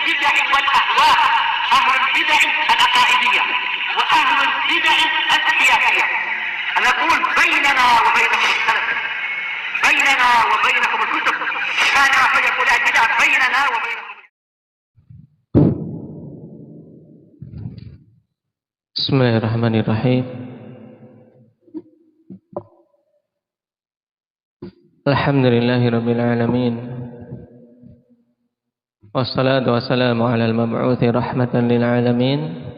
البدع والأهواء، أهل البدع العقائدية وأهل البدع السياسية. نقول بيننا وبينكم السلف، بيننا وبينكم الكتب، كان فيقول البدع بيننا وبينكم. Bismillahirrahmanirrahim. Alhamdulillahirabbil alamin. Wassalatu wassalamu ala al-mab'uthi rahmatan lil alamin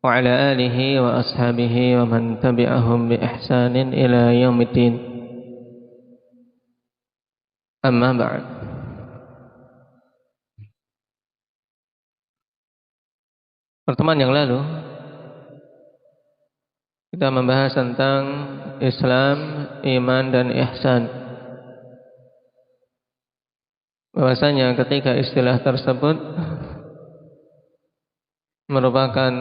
wa ala alihi wa ashabihi wa man tabi'ahum bi ihsanin ila yaumiddin. Amma ba'd. Pertemuan yang lalu kita membahas tentang Islam, iman dan ihsan. Bahwasanya ketika istilah tersebut merupakan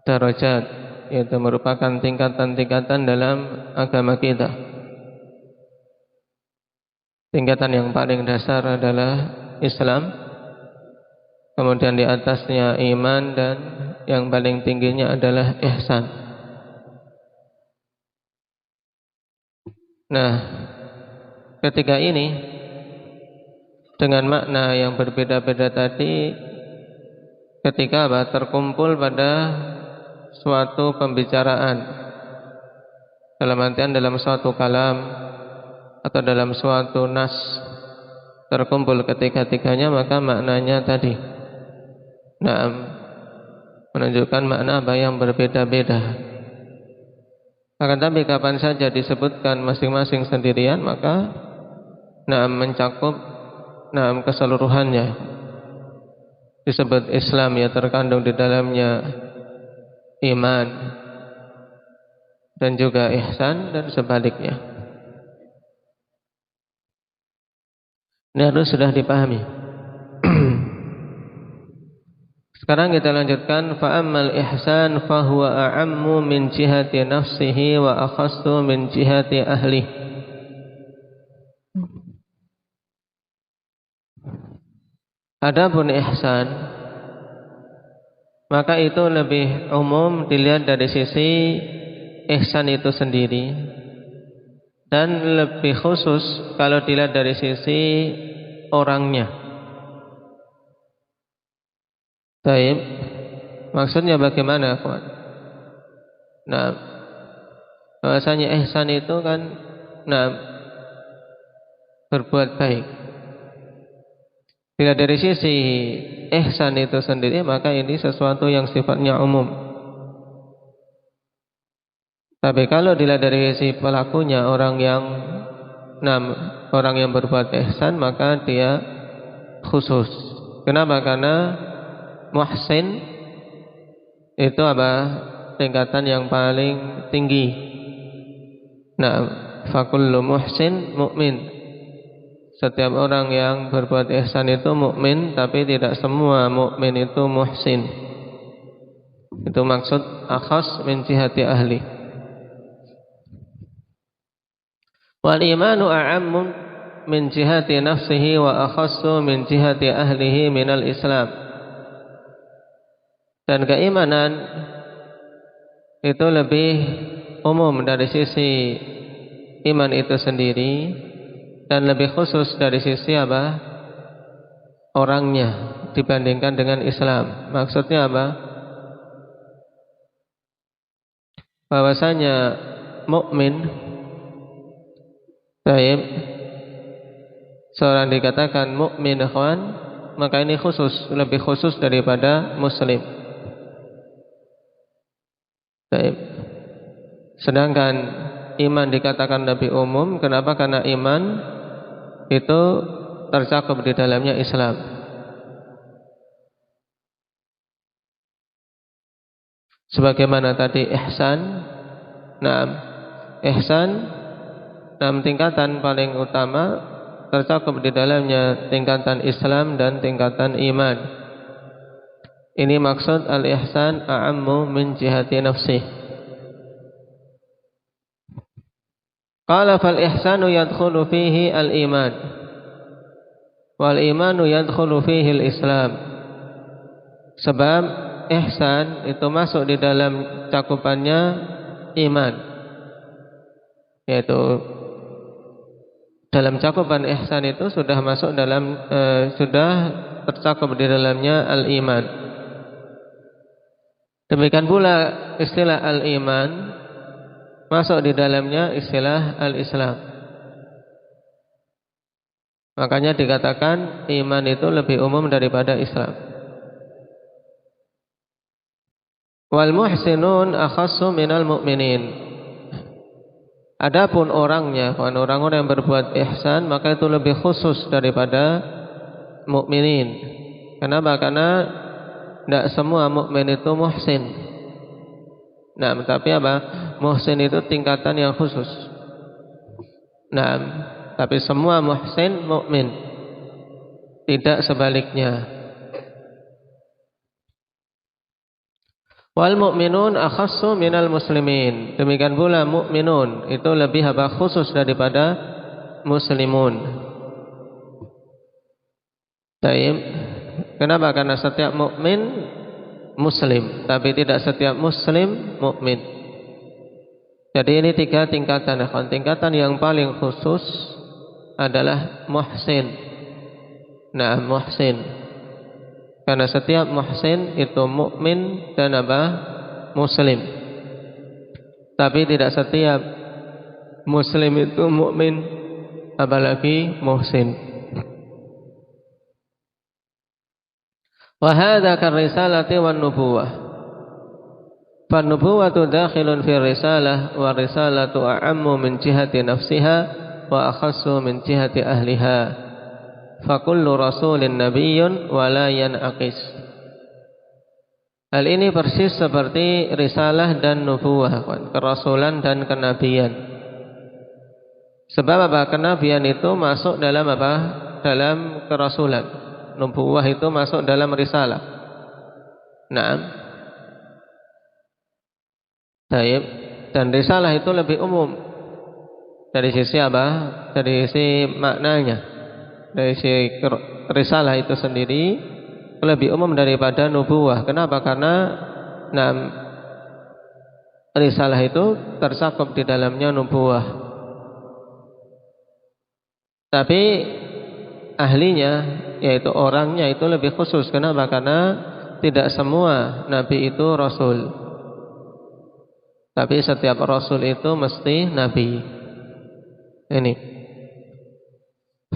darajat, yaitu merupakan tingkatan-tingkatan dalam agama kita. Tingkatan yang paling dasar adalah Islam, kemudian di atasnya iman, dan yang paling tingginya adalah ihsan. Nah, ketika ini dengan makna yang berbeda-beda tadi, ketika terkumpul pada suatu pembicaraan, dalam artian dalam suatu kalam atau dalam suatu nas, terkumpul ketiga-tiganya, maka maknanya tadi menunjukkan makna apa yang berbeda-beda. Akan tapi kapan saja disebutkan masing-masing sendirian, maka mencakup keseluruhannya. Disebut Islam, ya terkandung di dalamnya iman dan juga ihsan, dan sebaliknya. Ini harus sudah dipahami. Sekarang kita lanjutkan. Fa'ammal ihsan fahuwa a'ammu min jihati nafsihi wa akhassu min jihati ahli. Adapun ihsan, maka itu lebih umum dilihat dari sisi ihsan itu sendiri, dan lebih khusus kalau dilihat dari sisi orangnya. Baik, maksudnya bagaimana, kawan? Bahwasanya ihsan itu kan berbuat baik. Bila dari sisi ihsan itu sendiri, maka ini sesuatu yang sifatnya umum. Tapi kalau dilihat dari sisi pelakunya, orang yang berbuat ihsan, maka dia khusus. Kenapa? Karena muhsin itu tingkatan yang paling tinggi. Fakullu muhsin mu'min. Setiap orang yang berbuat ihsan itu mukmin, tapi tidak semua mukmin itu muhsin. Itu maksud akhas min jihati ahli. Wal imanu a'ammu min jihati nafsihi wa akhassu min jihati ahlihi minal Islam. Dan keimanan itu lebih umum dari sisi iman itu sendiri, dan lebih khusus dari sisi orangnya dibandingkan dengan Islam. Maksudnya apa? Bahwasanya mukmin, baik, seorang dikatakan mukmin, ikhwan, maka ini khusus, lebih khusus daripada muslim. Baik. Sedangkan iman dikatakan lebih umum. Kenapa? Karena iman itu tercakup di dalamnya Islam. Sebagaimana tadi ihsan, ihsan tingkatan paling utama, tercakup di dalamnya tingkatan Islam dan tingkatan iman. Ini maksud al-ihsan a'ammu min jihati nafsih. Qala fal ihsanu yadkhulu fihi al-iman. wal imanu yadkhulu fihi al-Islam. Sebab ihsan itu masuk di dalam cakupannya iman, yaitu dalam cakupan ihsan itu sudah masuk dalam sudah tercakup di dalamnya al-iman. Demikian pula istilah al-iman masuk di dalamnya istilah al-Islam. Makanya dikatakan iman itu lebih umum daripada Islam. Wal muhsinun akhassu minal mu'minin. Adapun orangnya, orang-orang yang berbuat ihsan, maka itu lebih khusus daripada mukminin. Kenapa? Karena tidak semua mukmin itu muhsin. Nah, tapi apa? Muhsin itu tingkatan yang khusus. Nah, tapi semua muhsin mukmin, tidak sebaliknya. Wal mu'minun akhassu minal muslimin. Demikian pula mukminun itu lebih khusus daripada muslimun. Baik. Kenapa? Karena setiap mukmin muslim, tapi tidak setiap muslim mukmin. Jadi ini 3 tingkatan. Tingkatan yang paling khusus adalah muhsin. Nah, muhsin. Karena setiap muhsin itu mukmin dan muslim. Tapi tidak setiap muslim itu mukmin, apalagi muhsin. Wa hadza kar-risalati wan nubuwah. Fan nubuwatu dakhilun fi risalah wa risalatu a'ammu min jihati nafsiha wa akhassu min jihati ahliha. Fakullu rasulin nabiyyun wala yanaqis. Hal ini persis seperti risalah dan nubuwah, kerasulan dan kenabian. Sebab apa? Kenabian itu masuk dalam apa? Dalam kerasulan. Nubuwah itu masuk dalam risalah. Naam. Baik. Dan risalah itu lebih umum. Dari sisi apa? Dari sisi maknanya. Dari sisi risalah itu sendiri lebih umum daripada nubuwah. Kenapa? Karena risalah itu tercakup di dalamnya nubuwah. Tapi ahlinya, yaitu orangnya itu lebih khusus. Kenapa? Karena tidak semua nabi itu rasul. Tapi setiap rasul itu mesti nabi. Ini.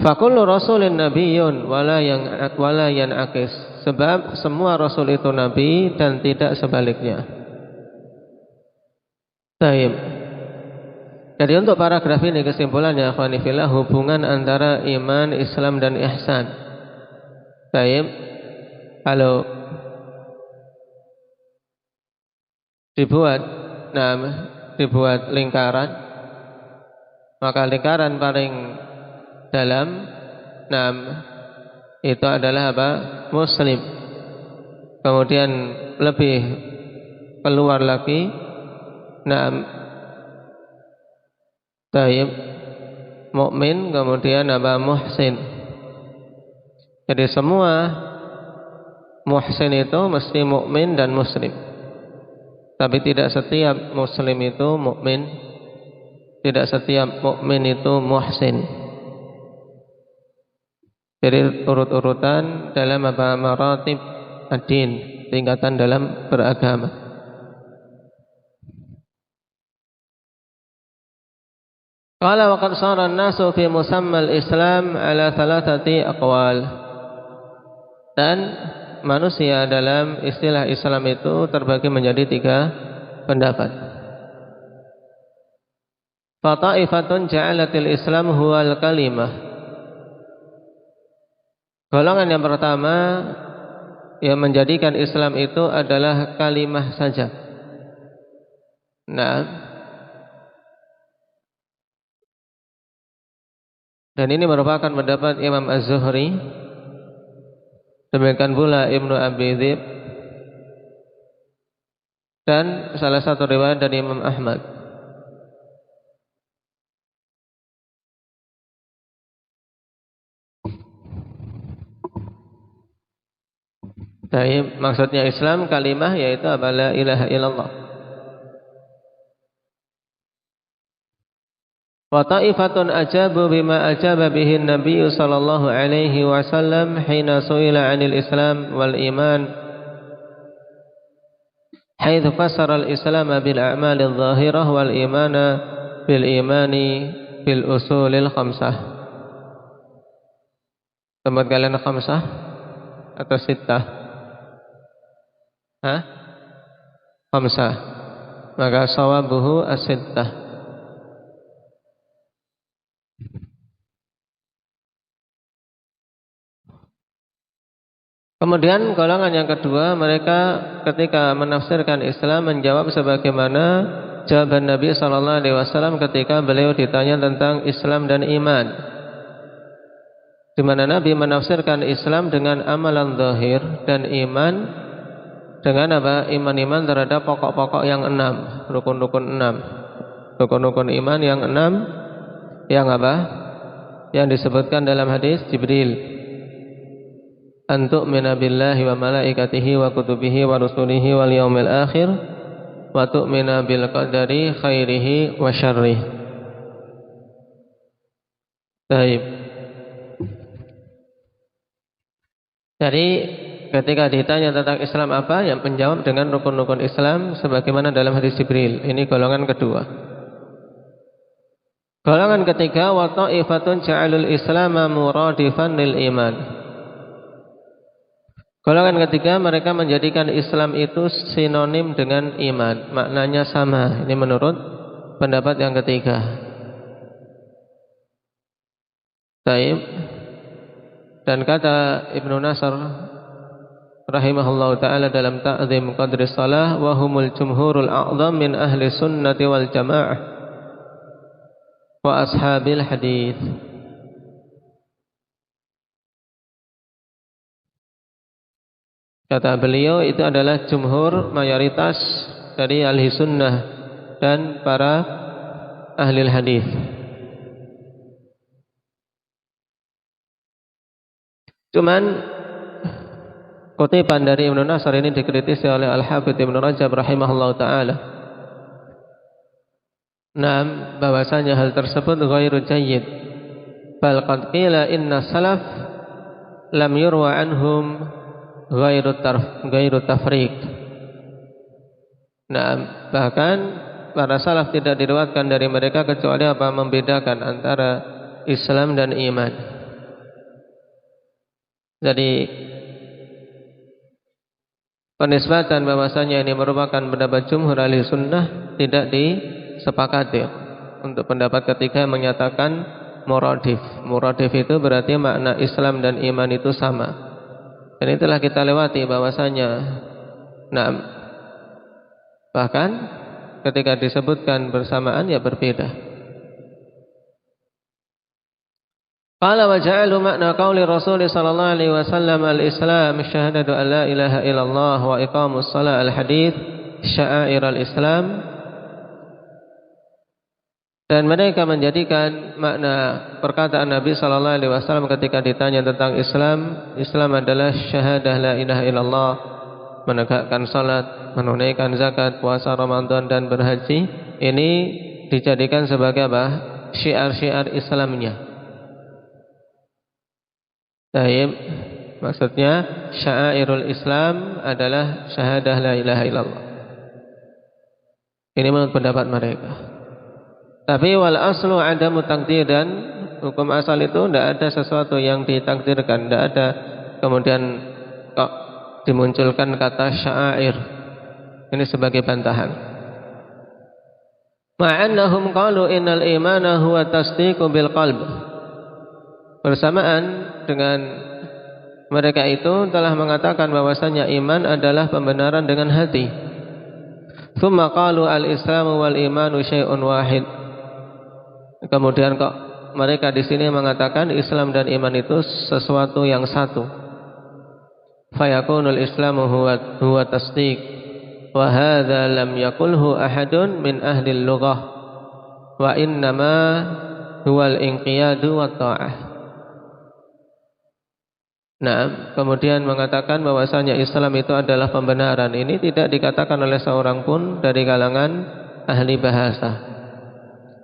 Fakullu rasulin nabiyyun wala yanaqis. Sebab semua rasul itu nabi dan tidak sebaliknya. Baik. Jadi untuk paragraf ini kesimpulannya, akhwani fillah, hubungan antara iman, Islam dan ihsan. Baik. Kalau dibuat lingkaran, maka lingkaran paling dalam itu adalah apa? Muslim. Kemudian lebih keluar lagi taib mukmin, kemudian apa? Muhsin. Jadi semua muhsin itu mesti mukmin dan muslim. Tapi tidak setiap muslim itu mukmin, tidak setiap mukmin itu muhsin. Jadi urut-urutan dalam apa? Maratib ad-din, tingkatan dalam beragama. Qala wa qad sara an-nasu fi musamma al-Islam ala 3 aqwal. Dan manusia dalam istilah Islam itu terbagi menjadi 3 pendapat. Fa ta'ifatun ja'alatil Islam huwal kalimah. Golongan yang pertama yang menjadikan Islam itu adalah kalimah saja. Dan ini merupakan pendapat Imam Az-Zuhri, demikian pula Ibnu Abi Dzib, dan salah satu riwayat dari Imam Ahmad. Jadi maksudnya Islam kalimah yaitu apa? La ilaha illallah. Wa ta'ifatun ajabu bima ajaba bihi Nabi sallallahu alaihi wasallam hina su'ila 'anil Islam wal iman haitsu fassara al-Islam bil a'mal adh-dhahirah wal imana bil imani bil usulil khamsah. Tempat kalian khamsah atau sittah? Hah? Khamsah. Maka sawabuhu as-sittah. Kemudian golongan yang kedua, mereka ketika menafsirkan Islam menjawab sebagaimana jawaban Nabi sallallahu alaihi wasallam ketika beliau ditanya tentang Islam dan iman. Di mana Nabi menafsirkan Islam dengan amalan zahir dan iman dengan apa? Iman-iman terhadap pokok-pokok yang 6, rukun-rukun 6. Rukun-rukun iman yang 6 yang apa? Yang disebutkan dalam hadis Jibril. An tu'mina billahi wa malaikatihi wa kutubihi wa rusulihi wal yaumil akhir wa tu'mina bil qadari khairihi wa syarrihi. Baik. Jadi ketika ditanya tentang Islam apa, yang menjawab dengan rukun-rukun Islam sebagaimana dalam hadis Jibril. Ini golongan kedua. Golongan ketiga, wa ta'ifatun ja'alul islama muradifan lil iman. Golongan ketiga, mereka menjadikan Islam itu sinonim dengan iman, maknanya sama. Ini menurut pendapat yang ketiga. Taib. Dan kata Ibnu Nasr rahimahullahu ta'ala dalam ta'zim qadri salah, wa humul jumhurul a'zam min ahli sunnati wal jamaah wa ashabil hadith. Kata beliau itu adalah jumhur, mayoritas dari ahli sunnah dan para ahli hadis. Cuman kutipan dari Ibnu Nasr ini dikritisi oleh Al-Hafidz Ibnu Rajab rahimahullahu taala. Bahwasanya hal tersebut ghairu jayyid. Bal qad qila inna salaf lam yurwa anhum ghairu tafriq. Bahkan para salaf tidak diriwayatkan dari mereka kecuali apa? Membedakan antara Islam dan iman. Jadi penisbatan bahwasanya ini merupakan pendapat jumhur ahli sunnah tidak disepakati. Untuk pendapat ketiga yang menyatakan muradif. Muradif itu berarti makna Islam dan iman itu sama. Dan itulah kita lewati bahwasanya bahkan ketika disebutkan bersamaan ya berbeda. Qala wa ja'alu makna qauli Rasul sallallahu alaihi wasallam al-Islam syahadatu an la ilaha illallah wa iqamus shalah al-hadits sya'air al-Islam. Dan mereka menjadikan makna perkataan Nabi sallallahu alaihi wasallam ketika ditanya tentang Islam, Islam adalah syahadah la ilaha illallah, menegakkan salat, menunaikan zakat, puasa Ramadan dan berhaji. Ini dijadikan sebagai apa? Syiar-syiar Islamnya. Taib, maksudnya syairul Islam adalah syahadah la ilaha illallah. Ini menurut pendapat mereka. Tapi wal aslu adamu takdiran, hukum asal itu tidak ada sesuatu yang ditakdirkan, tidak ada kemudian kok dimunculkan kata syair. Ini sebagai bantahan. Ma'annahum qalu innal imana huwa tasdiqu bil qalb. Bersamaan dengan mereka itu telah mengatakan bahwasanya iman adalah pembenaran dengan hati. Tsumma qalu al-islamu wal imanu syai'un wahid. Kemudian kok mereka di sini mengatakan Islam dan iman itu sesuatu yang satu. Fayakunul Islamu huwa tasdiq wa hadza lam yaqulhu ahadun min ahli al-lughah wa innama huwa al-inqiyadu wa ta'ah. Nah, kemudian mengatakan bahwasanya Islam itu adalah pembenaran. Ini tidak dikatakan oleh seorang pun dari kalangan ahli bahasa.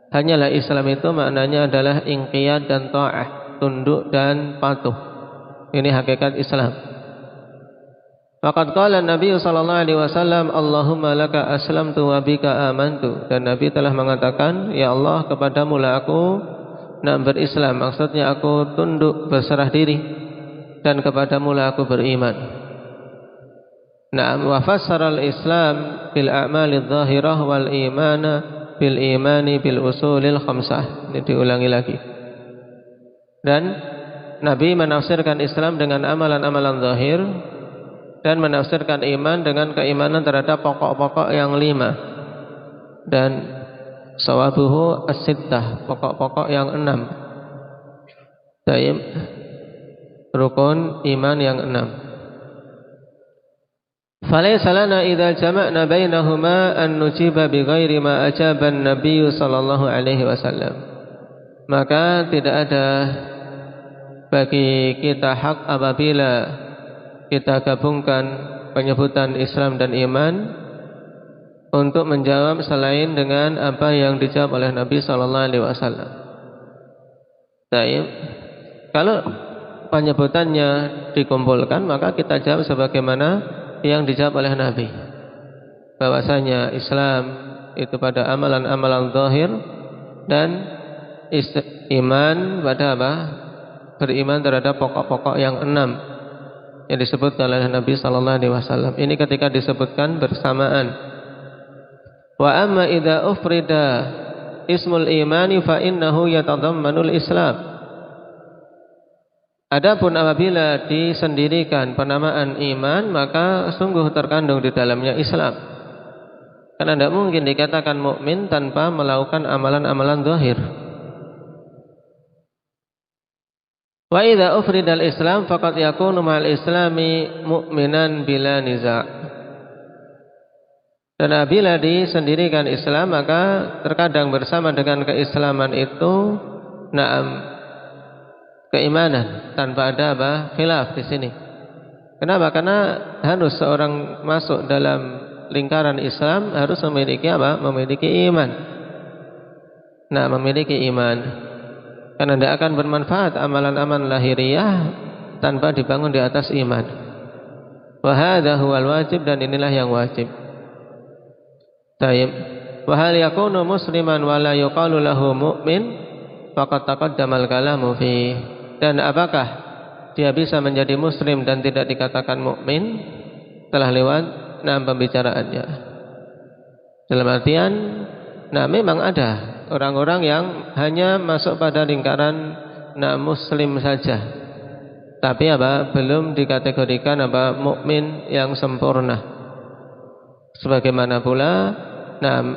Hanyalah Islam itu maknanya adalah inqiyad dan ta'ah, tunduk dan patuh. Ini hakikat Islam. Faqad qala Nabi sallallahu alaihi wasallam, Allahumma laka aslamtu wa bika amantu. Dan Nabi telah mengatakan, ya Allah, kepadamu lah aku berislam. Maksudnya aku tunduk berserah diri, dan kepadamu lah aku beriman. Wa fassara al-Islam bil a'malidz zahirah wal imana bil imani bil usulil khamsah. Ini diulangi lagi. Dan Nabi menafsirkan Islam dengan amalan-amalan zahir dan menafsirkan iman dengan keimanan terhadap pokok-pokok yang 5 dan sawabuhu as-sittah, pokok-pokok yang 6. Taib, rukun iman yang 6. Falaysa lana idza jama'na bainahuma an nujiba bighairi ma ajaba an-nabiy sallallahu alaihi wasallam. Maka tidak ada bagi kita hak apabila kita gabungkan penyebutan Islam dan iman untuk menjawab selain dengan apa yang dijawab oleh Nabi sallallahu alaihi wasallam. Baik. Kalau penyebutannya dikumpulkan, maka kita jawab sebagaimana yang dijawab oleh Nabi. Bahwasanya Islam itu pada amalan-amalan zahir dan iman pada apa? Beriman terhadap pokok-pokok yang 6 yang disebutkan oleh Nabi sallallahu alaihi wasallam. Ini ketika disebutkan bersamaan. Wa amma idza ufrida ismul imani fa innahu yatadammanul Islam. Adapun apabila disendirikan penamaan iman, maka sungguh terkandung di dalamnya Islam. Karena tidak mungkin dikatakan mukmin tanpa melakukan amalan-amalan zahir. Wa idza ufridal Islam faqad yakunu ma'al Islami mu'minan bila niza'. Dan apabila disendirikan Islam, maka terkadang bersama dengan keislaman itu keimanan tanpa ada apa? Khilaf di sini. Kenapa? Karena harus seorang masuk dalam lingkaran Islam harus memiliki apa? Memiliki iman. Memiliki iman. Karena tidak akan bermanfaat amalan-amalan lahiriah tanpa dibangun di atas iman. Wa hadza huwal wajib, dan inilah yang wajib. Taib. Wa hal yakunu musliman wa la yuqalu lahu mu'min faqad taqaddamal kalamu fi. Dan apakah dia bisa menjadi muslim dan tidak dikatakan mukmin? Telah lewat pembicaraannya. Dalam artian, memang ada orang-orang yang hanya masuk pada lingkaran muslim saja, tapi belum dikategorikan mukmin yang sempurna. Sebagaimana pula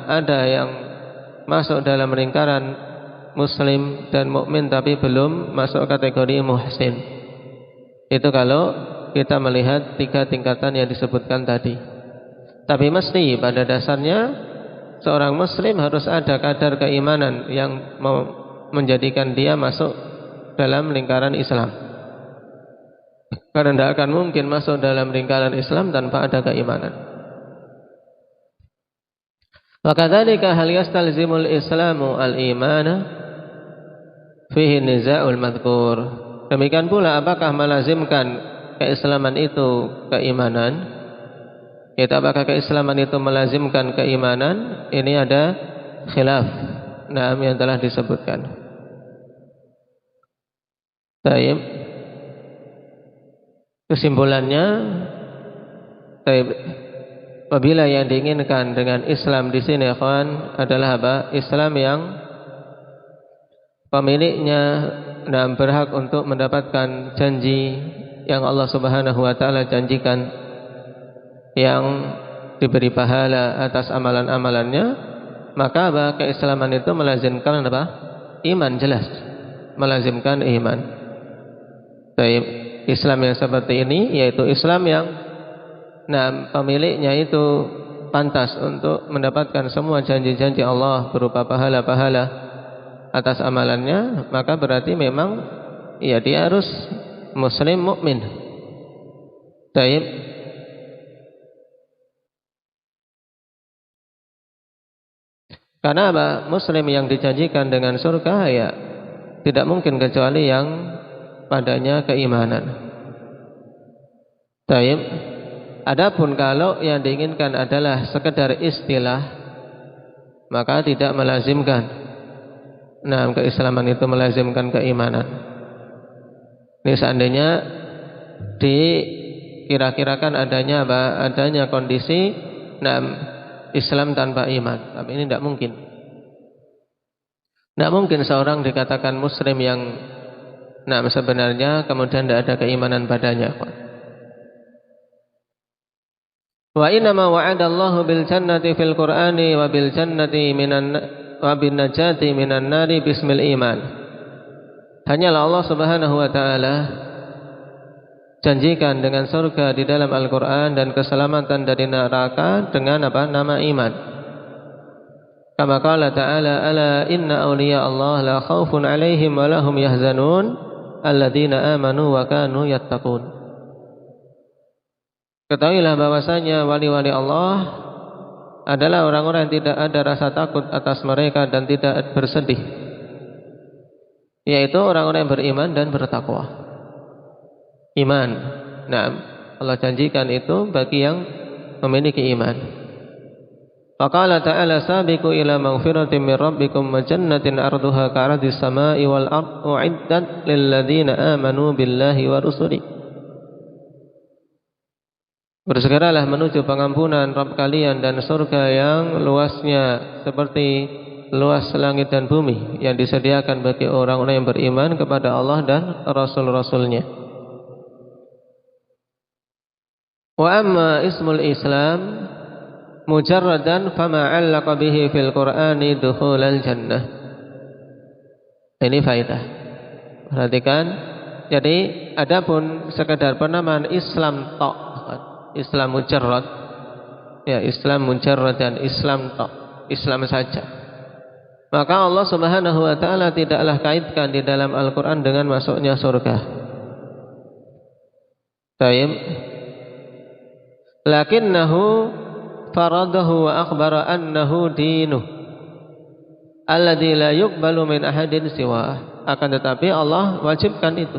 ada yang masuk dalam lingkaran muslim dan mukmin tapi belum masuk kategori muhsin. Itu kalau kita melihat 3 tingkatan yang disebutkan tadi. Tapi mesti pada dasarnya seorang muslim harus ada kadar keimanan yang menjadikan dia masuk dalam lingkaran Islam. Karena tidak akan mungkin masuk dalam lingkaran Islam tanpa ada keimanan. Wa kadzalika hal yastalzimul islamu al-imana fihi niza'ul madhkur. Demikian pula apakah melazimkan keislaman itu keimanan? Yaitu apakah keislaman itu melazimkan keimanan? Ini ada khilaf yang telah disebutkan. Taib. Kesimpulannya, apabila yang diinginkan dengan Islam di sini ikhwan adalah Islam yang pemiliknya berhak untuk mendapatkan janji yang Allah Subhanahu wa taala janjikan, yang diberi pahala atas amalan-amalannya, maka keislaman itu melazimkan iman, jelas melazimkan iman. Baik, Islam yang seperti ini yaitu Islam yang pemiliknya itu pantas untuk mendapatkan semua janji-janji Allah berupa pahala-pahala atas amalannya, maka berarti memang dia harus muslim mukmin. Taib. Karena apa? Muslim yang dijanjikan dengan surga ya tidak mungkin kecuali yang padanya keimanan. Taib. Adapun kalau yang diinginkan adalah sekedar istilah, maka tidak melazimkan. Nah, keislaman itu melazimkan keimanan. Ini seandainya dikira-kirakan adanya apa? Adanya kondisi Islam tanpa iman. Tapi ini tidak mungkin. Tidak mungkin seorang dikatakan muslim yang sebenarnya kemudian tidak ada keimanan padanya. Wa innama wa'adallahu bil jannati fil Qur'ani wa bil jannati wa bin najati minan nari bismil iman. Hanyalah Allah Subhanahu wa taala janjikan dengan surga di dalam Al-Qur'an dan keselamatan dari neraka dengan apa? Nama iman. Kama qala ta'ala ala inna awliya Allah la khaufun 'alaihim wa lahum yahzanun alladzina amanu wa kanu yattaqun. Ketahuilah bahwasanya wali-wali Allah adalah orang-orang yang tidak ada rasa takut atas mereka dan tidak bersedih, yaitu orang-orang yang beriman dan bertakwa. Iman. Allah janjikan itu bagi yang memiliki iman. Faqala ta'ala sabiqu ila maghfiratin min rabbikum wa jannatin 'arduha ka'ardis samai wal ardh u'iddat lil ladzina amanu billahi wa rusulihi. Bersegeralah menuju pengampunan Rabb kalian dan surga yang luasnya seperti luas langit dan bumi yang disediakan bagi orang-orang yang beriman kepada Allah dan Rasul-Rasulnya. Wa amma ismul Islam mujarradan fama 'allaqa bihi fil Qur'ani dukhulal jannah. Ini faedah. Perhatikan. Jadi adapun sekedar penamaan Islam tok, Islam mujarrad, ya Islam mujarrad dan Islam tok, Islam saja, maka Allah Subhanahu wa taala tidaklah kaitkan di dalam Al-Qur'an dengan masuknya surga. Tayyib. Lakinnahu faradahu wa akhbara annahu dinuh alladzi la yuqbalu min ahadin siwa. Akan tetapi Allah wajibkan itu.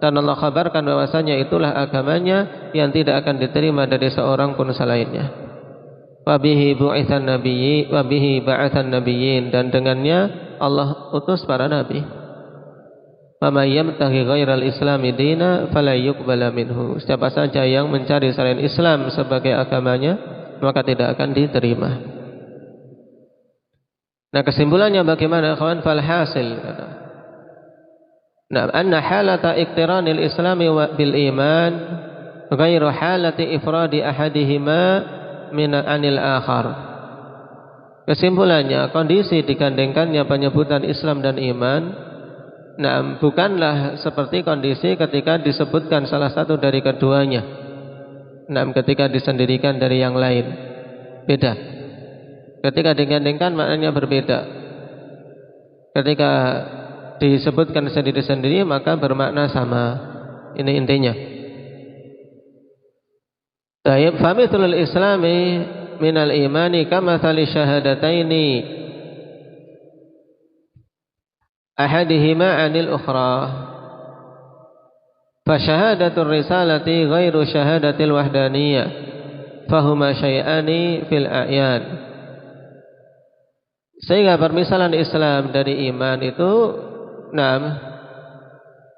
Dan Allah kabarkan bahwasanya itulah agamanya yang tidak akan diterima dari seorang pun selainnya. Wa bihi bu'itsan nabiyyi wa bihi ba'atsan nabiyyin, dan dengannya Allah utus para nabi. Wa may yamtaghi ghairal islami dina fala yuqbala minhu. Siapa saja yang mencari selain Islam sebagai agamanya, maka tidak akan diterima. Nah, kesimpulannya bagaimana, kawan? Fal hasil anna halata iqtiranil islami bil iman ghairu halati ifradi ahadihima min anil akhar. Kesimpulannya, kondisi digandengkannya penyebutan Islam dan iman bukanlah seperti kondisi ketika disebutkan salah satu dari keduanya. Ketika disendirikan dari yang lain, beda. Ketika digandengkan maknanya berbeda. Ketika disebutkan sendiri-sendiri maka bermakna sama. Ini intinya. Tayyib, famithlul islami minal imani kamathali syahadataini ahadihima anil ukhra. Fasyahadatur risalati ghairu syahadatil wahdaniyah fahuma syai'ani fil a'yan. Sehingga permisalan Islam dari iman itu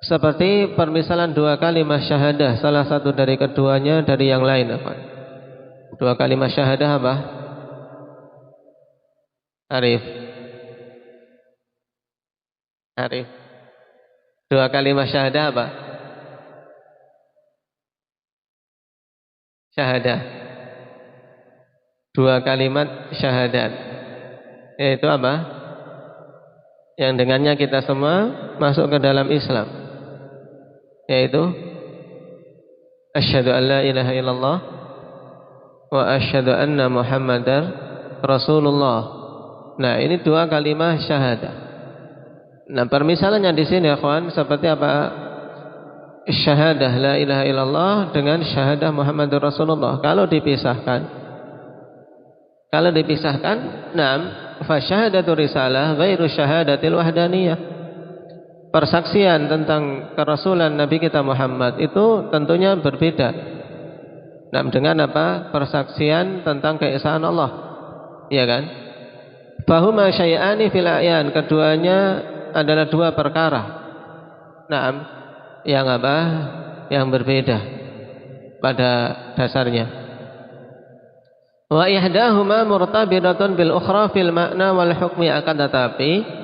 seperti permisalan dua kalimat syahadah, salah satu dari keduanya dari yang lain. Dua kalimat syahadah apa? Arif. Dua kalimat syahadah apa? Syahadah. Dua kalimat syahadat, yaitu apa? Yang dengannya kita semua masuk ke dalam Islam, yaitu asyhadu an la ilaha illallah wa asyhadu anna muhammadar rasulullah. Nah, ini dua kalimat syahadah. Nah, permisalannya di sini, ikhwan, seperti apa? syahadah la ilaha illallah dengan syahadah Muhammadur Rasulullah. Kalau dipisahkan, na'am, fa syahadatur risalah ghairu syahadatil wahdaniyah. Persaksian tentang kerasulan Nabi kita Muhammad itu tentunya berbeda. Nah, dengan apa? Persaksian tentang keesaan Allah. Iya kan? Fahuma syai'ani fil a'yan, keduanya adalah dua perkara. Naam, yang apa? Yang berbeda pada dasarnya. Wa ihdahuma murtabitatun bil ukhra fil makna wal hukmi, akan tetapi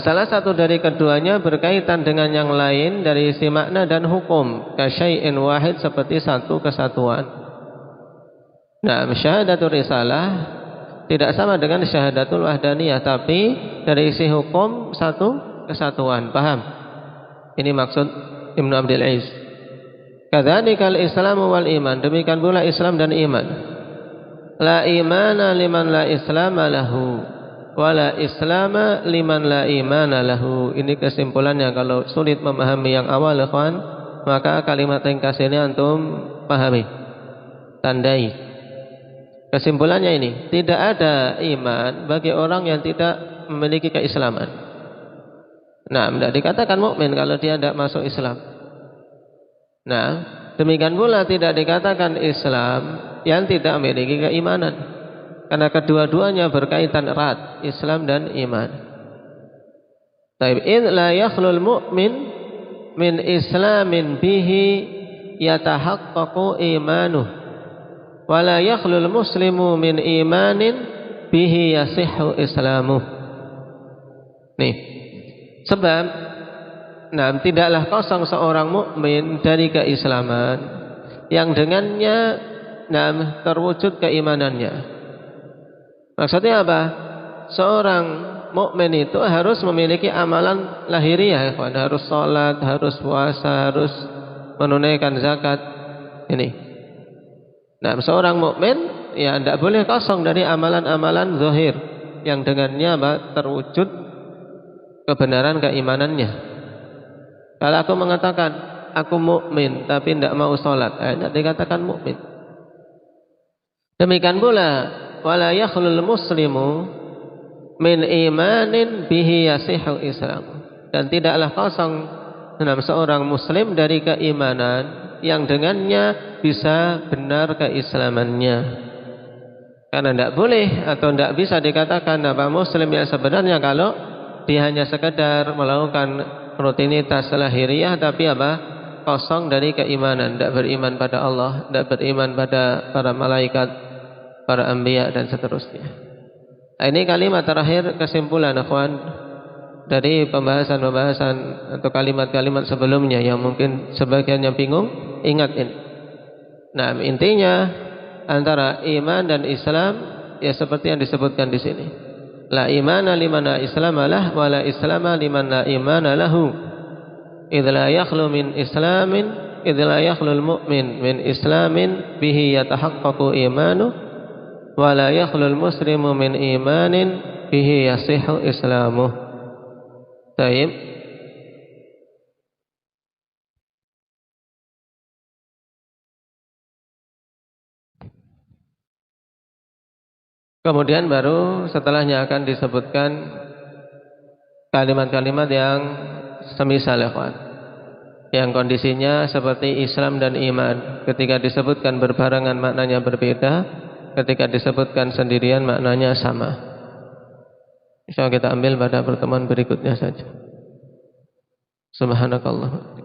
salah satu dari keduanya berkaitan dengan yang lain dari sisi makna dan hukum. Kasyai'in wahid, seperti satu kesatuan. Syahadatul risalah tidak sama dengan syahadatul wahdaniyah, tapi dari sisi hukum satu kesatuan. Paham? Ini maksud Ibnu Abdul Aziz. Kadzalikal Islamu wal iman, demikian pula Islam dan iman. La imana liman la islama lahu, wala islama liman la imana lahu. Ini kesimpulannya. Kalau sulit memahami yang awal, ikhwan, maka kalimat ringkas ini antum pahami, tandai. Kesimpulannya ini, tidak ada iman bagi orang yang tidak memiliki keislaman. Tidak dikatakan mukmin kalau dia tidak masuk Islam. Demikian pula tidak dikatakan Islam yang tidak memiliki keimanan, karena kedua-duanya berkaitan erat, Islam dan iman. Taib in la yakhlul mu'min min islamin bihi yatahaqqaqu imanuh, wa la yakhlul muslimu min imanin bihi yasihhu islamuh. Nih, sebab tidaklah kosong seorang mukmin dari keislaman yang dengannya terwujud keimanannya. Maksudnya apa? Seorang mukmin itu harus memiliki amalan lahiriah, harus sholat, harus puasa, harus menunaikan zakat. Ini. Seorang mukmin ya tidak boleh kosong dari amalan-amalan zahir yang dengannya terwujud kebenaran keimanannya. Kalau aku mengatakan aku mukmin tapi tidak mau sholat, tidak dikatakan mukmin. Demikian pula wala yakhlul muslimu min imanin bihi yasihhu islam, dan tidaklah kosong seorang muslim dari keimanan yang dengannya bisa benar keislamannya. Karena tidak boleh atau tidak bisa dikatakan muslim yang sebenarnya kalau dia hanya sekedar melakukan rutinitas lahiriah tapi kosong dari keimanan, tidak beriman pada Allah, tidak beriman pada para malaikat, para anbiya dan seterusnya. Ini kalimat terakhir kesimpulan, ikhwan, dari pembahasan atau kalimat-kalimat sebelumnya yang mungkin sebagiannya bingung. Ingat ini. Intinya antara iman dan Islam ya seperti yang disebutkan di sini. La imana liman la islama lah, wa la islama liman la imana lahu. Idz la yakhlu min islamin, idz la yakhlu al-mu'min min islamin bihi yatahaqqaqu imanu, wa la yakhlu al-muslimu min imanin bihi yasihhu islamuh. Baik. Kemudian baru setelahnya akan disebutkan kalimat-kalimat yang semisal, yang kondisinya seperti Islam dan iman. Ketika disebutkan berbarengan maknanya berbeda, ketika disebutkan sendirian maknanya sama. Insya Allah kita ambil pada pertemuan berikutnya saja. Subhanakallah.